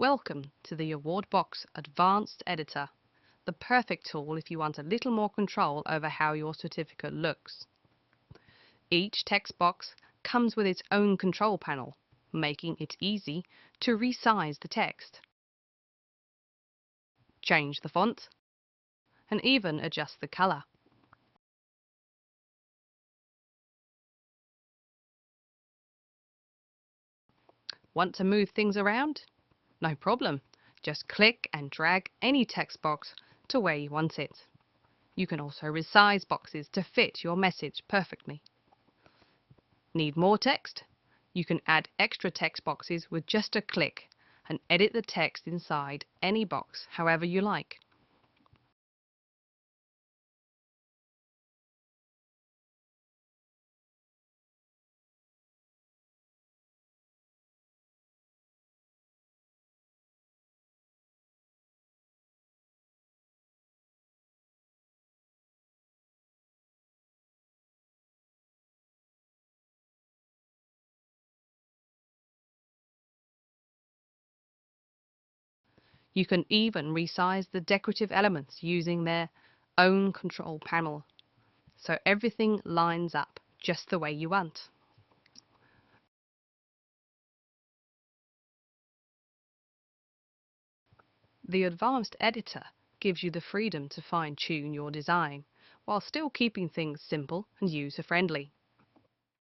Welcome to the Awardbox Advanced Editor, the perfect tool if you want a little more control over how your certificate looks. Each text box comes with its own control panel, making it easy to resize the text, change the font, and even adjust the color. Want to move things around? No problem. Just click and drag any text box to where you want it. You can also resize boxes to fit your message perfectly. Need more text? You can add extra text boxes with just a click and edit the text inside any box however you like. You can even resize the decorative elements using their own control panel, so everything lines up just the way you want. The Advanced Editor gives you the freedom to fine-tune your design while still keeping things simple and user-friendly.